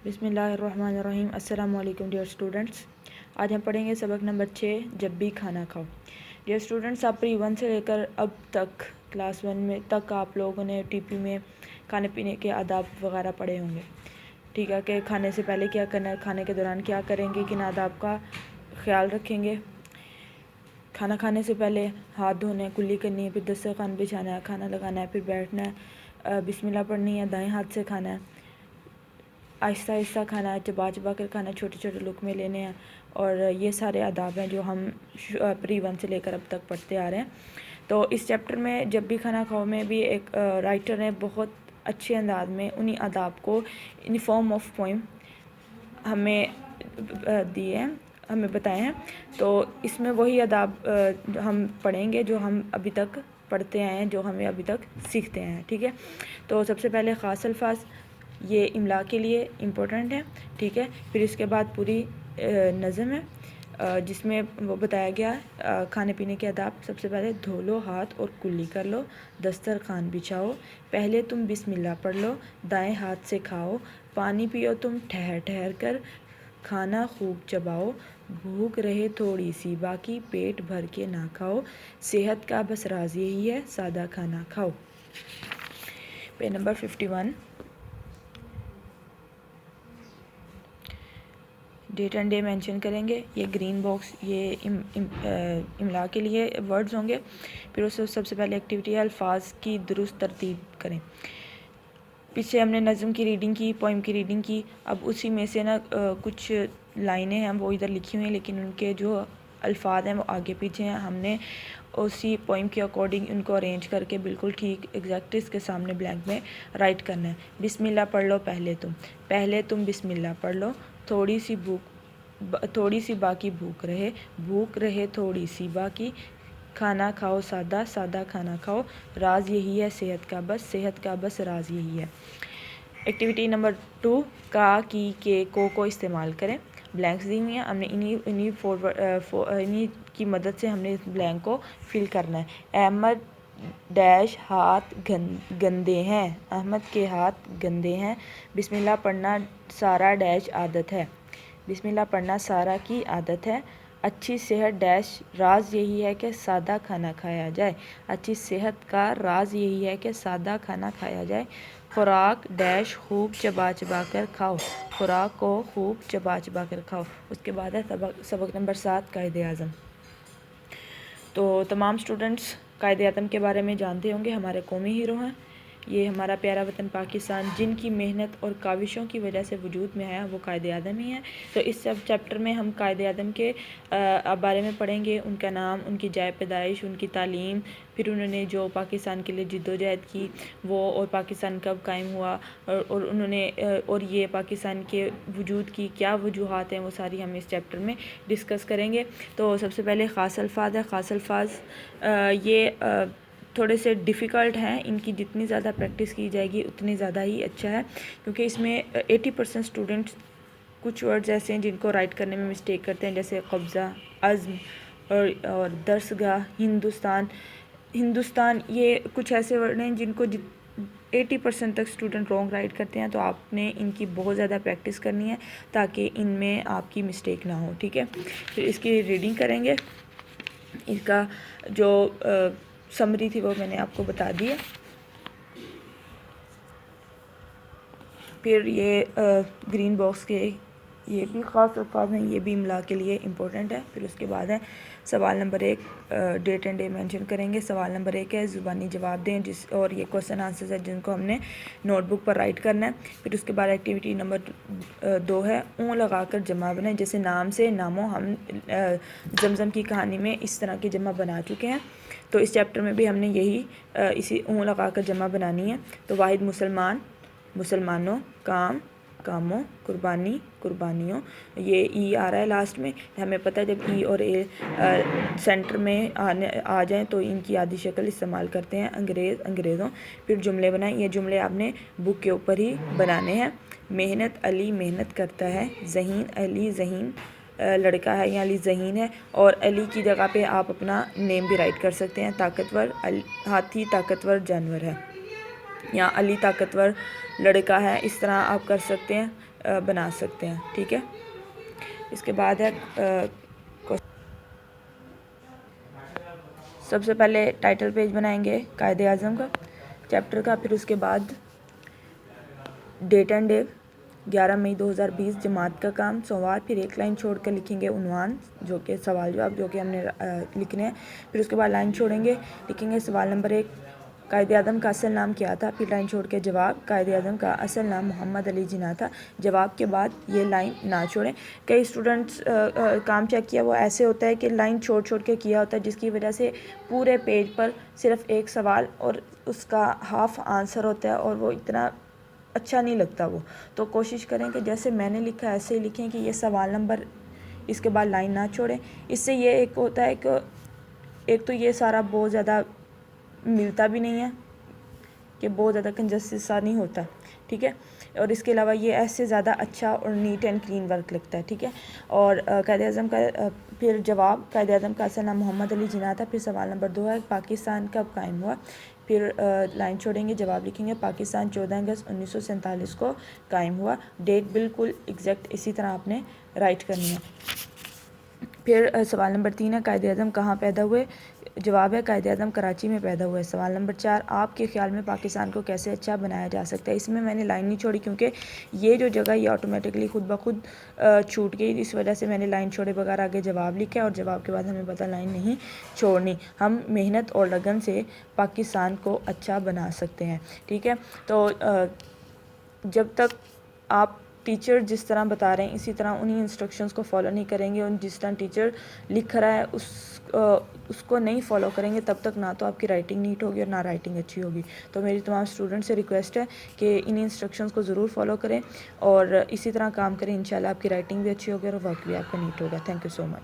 बिस्मिल्लाहिर्रहमानिर्रहीम। अस्सलाम वालेकुम डियर स्टूडेंट्स। आज हम पढ़ेंगे सबक नंबर 6, जब भी खाना खाओ। डियर स्टूडेंट्स, आप प्री 1 से लेकर अब तक क्लास 1 में तक आप लोगों ने टीपी में खाने पीने के आदाब वगैरह पढ़े होंगे। ठीक है कि खाने से पहले क्या करना है, खाने के दौरान क्या करेंगे, किन आदाब का ख्याल रखेंगे। खाना खाने से पहले हाथ धोने हैं, कुल्ली करनी है, फिर दस्तरखान बिछाना है, खाना लगाना है, फिर बैठना है, बिस्मिल्लाह पढ़नी है, दाएं हाथ से खाना है, आहिस्ता आहिस्ता खाना है, चबा चबा कर खाना है, छोटे छोटे लुक़मे लेने हैं। और ये सारे आदाब हैं जो हम प्री 1 से लेकर अब तक पढ़ते आ रहे हैं। तो इस चैप्टर में जब भी खाना खाओ में भी एक राइटर ने बहुत अच्छे अंदाज में उन्हीं आदाब को इन फॉर्म ऑफ पोइम हमें दिए हैं, हमें बताए हैं। तो इसमें वही आदाब हम पढ़ेंगे जो हम अभी तक पढ़ते आए हैं, जो हमें अभी तक सीखते हैं। ठीक है, तो सबसे पहले ख़ास अल्फाज, ये इमला के लिए इम्पोर्टेंट है। ठीक है, फिर इसके बाद पूरी नज़म है जिसमें वो बताया गया खाने पीने के आदाब। सबसे पहले धो लो हाथ और कुल्ली कर लो, दस्तरखान बिछाओ, पहले तुम बिस्मिल्लाह पढ़ लो, दाएं हाथ से खाओ, पानी पियो तुम ठहर ठहर कर, खाना खूब चबाओ, भूख रहे थोड़ी सी बाकी, पेट भर के ना खाओ, सेहत का बस राज यही है, सादा खाना खाओ। Page number 51। Date and day mention करेंगे। ये ग्रीन बॉक्स ये इमला के लिए वर्ड्स होंगे। फिर उससे सबसे पहले एक्टिविटी है अल्फाज की दुरुस्त तरतीब करें। पीछे हमने नज़म की रीडिंग की, पोइम की रीडिंग की। अब उसी में से ना कुछ लाइनें हैं वो इधर लिखी हुई हैं, लेकिन उनके जो अल्फाज हैं वो आगे पीछे हैं। हमने उसी पोइम के अकॉर्डिंग उनको अरेंज करके बिल्कुल ठीक एग्जैक्ट इसके सामने ब्लैंक में राइट करना है। बिस्मिल्लाह पढ़ लो पहले तुम बिस्मिल्लाह पढ़ लो, थोड़ी सी बाकी भूख रहे थोड़ी सी बाकी, खाना खाओ सादा सादा खाना खाओ, राज यही है सेहत का बस राज यही है। एक्टिविटी नंबर 2, का की के को इस्तेमाल करें। ब्लैंक्स दी हुई हैं, हमने इन्हीं की मदद से हमने इस ब्लैंक को फिल करना है। अहमद डैश हाथ गंदे हैं, अहमद के हाथ गंदे हैं, बिस्मिल्लाह पढ़ना सारा डैश आदत है, बिस्मिल्लाह पढ़ना सारा की आदत है, अच्छी सेहत डैश राज यही है कि सादा खाना खाया जाए, अच्छी सेहत का राज यही है कि सादा खाना खाया जाए, खुराक डैश खूब चबा चबा कर खाओ, खुराक को खूब चबा चबा कर खाओ। उसके बाद है सबक नंबर 7, कायदे आज़म। तो तमाम स्टूडेंट्स कायदे आज़म के बारे में जानते होंगे। हमारे कौमी हीरो हैं, ये हमारा प्यारा वतन पाकिस्तान जिनकी मेहनत और काविशों की वजह से वजूद में आया वो कायदे आज़म ही है। तो इस सब चैप्टर में हम कायदे आज़म के बारे में पढ़ेंगे, उनका नाम, उनकी जाए पैदाइश, उनकी तालीम, फिर उन्होंने जो पाकिस्तान के लिए जिद्दोजहद की वो, और पाकिस्तान कब कायम हुआ, और उन्होंने और ये पाकिस्तान के वजूद की क्या वजूहात हैं, वो सारी हम इस चैप्टर में डिस्कस करेंगे। तो सबसे पहले ख़ास अल्फाज है। ख़ास अल्फाज ये थोड़े से डिफ़िकल्ट हैं, इनकी जितनी ज़्यादा प्रैक्टिस की जाएगी उतनी ज़्यादा ही अच्छा है, क्योंकि इसमें 80% स्टूडेंट्स कुछ वर्ड्स ऐसे हैं जिनको राइट करने में मिस्टेक करते हैं, जैसे कब्ज़ा, अज़्म और दरसगाह, हिंदुस्तान, ये कुछ ऐसे वर्ड हैं जिनको 80% तक स्टूडेंट रॉन्ग राइट करते हैं। तो आपने इनकी बहुत ज़्यादा प्रैक्टिस करनी है ताकि इनमें आपकी मिस्टेक ना हो। ठीक है, फिर इसकी रीडिंग करेंगे। इसका जो समरी थी वो मैंने आपको बता दी है। फिर ये ग्रीन बॉक्स के ये भी ख़ास अल्फाज हैं, ये भी इमला के लिए इम्पोर्टेंट है। फिर उसके बाद है सवाल नंबर 1, डेट एंड डे मेंशन करेंगे। सवाल नंबर 1 है ज़ुबानी जवाब दें, और ये क्वेश्चन आंसर्स है जिनको हमने नोटबुक पर राइट करना है। फिर उसके बाद एक्टिविटी नंबर 2 है ऊँ लगा कर जमा बनाएं, जैसे नाम से नामो हम जमजम की कहानी में इस तरह की जमा बना चुके हैं। तो इस चैप्टर में भी हमने यही इसी ऊँ लगा कर जमा बनानी है। तो वाहिद मुसलमान, मुसलमानों, काम, कामों, कुर्बानी, कुर्बानियों, ये ई आ रहा है लास्ट में। हमें पता है जब ई और ए सेंटर में आ जाएं तो इनकी आधी शक्ल इस्तेमाल करते हैं, अंग्रेज़, अंग्रेज़ों। फिर जुमले बनाएं, ये जुमले आपने बुक के ऊपर ही बनाने हैं। मेहनत, अली मेहनत करता है, ज़हीन, अली ज़हीन लड़का है, यहाँ अली ज़हीन है, और अली की जगह पे आप अपना नेम भी राइट कर सकते हैं। ताकतवर, हाथी ताकतवर जानवर है, यहाँ अली ताकतवर लड़का है, इस तरह आप कर सकते हैं। बना सकते हैं। ठीक है, इसके बाद है सबसे पहले टाइटल पेज बनाएंगे कायदे आज़म का चैप्टर का, फिर उसके बाद डेट एंड डे 11 मई 2020 जमात का काम सोमवार, फिर एक लाइन छोड़ कर लिखेंगे उन्वान जो कि सवाल जवाब जो कि हमने लिखने हैं, फिर उसके बाद लाइन छोड़ेंगे लिखेंगे सवाल नंबर 1 कायदे आज़म का असल नाम क्या था, फिर लाइन छोड़ के जवाब कायदे आज़म का असल नाम मोहम्मद अली जिन्ना था, जवाब के बाद ये लाइन ना छोड़ें। कई स्टूडेंट्स काम चेक किया वो ऐसे होता है कि लाइन छोड़ छोड़ के किया होता है, जिसकी वजह से पूरे पेज पर सिर्फ एक सवाल और उसका हाफ आंसर होता है और वो इतना अच्छा नहीं लगता वो। तो कोशिश करें कि जैसे मैंने लिखा ऐसे ही लिखें कि ये सवाल नंबर, इसके बाद लाइन ना छोड़ें। इससे ये एक होता है कि एक तो ये सारा बहुत ज़्यादा मिलता भी नहीं है कि बहुत ज़्यादा कंजस्टिस सा नहीं होता। ठीक है, और इसके अलावा ये ऐसे ज़्यादा अच्छा और नीट एंड क्लीन वर्क लगता है। ठीक है, और कायदे आज़म का फिर जवाब कायदे आज़म का असल नाम मोहम्मद अली जिन्ना था, फिर सवाल नंबर 2 है पाकिस्तान कब कायम हुआ, फिर लाइन छोड़ेंगे जवाब लिखेंगे पाकिस्तान 14 अगस्त 1947 को कायम हुआ। डेट बिल्कुल एग्जैक्ट इसी तरह आपने राइट करनी है। फिर सवाल नंबर 3 है कायदे आज़म कहाँ पैदा हुए, जवाब है कायदे आज़म कराची में पैदा हुआ है। सवाल नंबर 4 आपके ख्याल में पाकिस्तान को कैसे अच्छा बनाया जा सकता है। इसमें मैंने लाइन नहीं छोड़ी क्योंकि ये जो जगह ये ऑटोमेटिकली खुद ब खुद छूट गई, इस वजह से मैंने लाइन छोड़े बगैर आगे जवाब लिखा है और जवाब के बाद हमें पता लाइन नहीं छोड़नी। हम मेहनत और लगन से पाकिस्तान को अच्छा बना सकते हैं। ठीक है, तो जब तक आप टीचर जिस तरह बता रहे हैं इसी तरह उन्हीं इंस्ट्रक्शंस को फॉलो नहीं करेंगे और जिस तरह टीचर लिख रहा है उसको नहीं फॉलो करेंगे, तब तक ना तो आपकी राइटिंग नीट होगी और ना राइटिंग अच्छी होगी। तो मेरी तमाम स्टूडेंट से रिक्वेस्ट है कि इन इंस्ट्रक्शंस को ज़रूर फॉलो करें और इसी तरह काम करें, इंशाल्लाह आपकी राइटिंग भी अच्छी होगी और वर्क भी आपका नीट होगा। Thank you so much.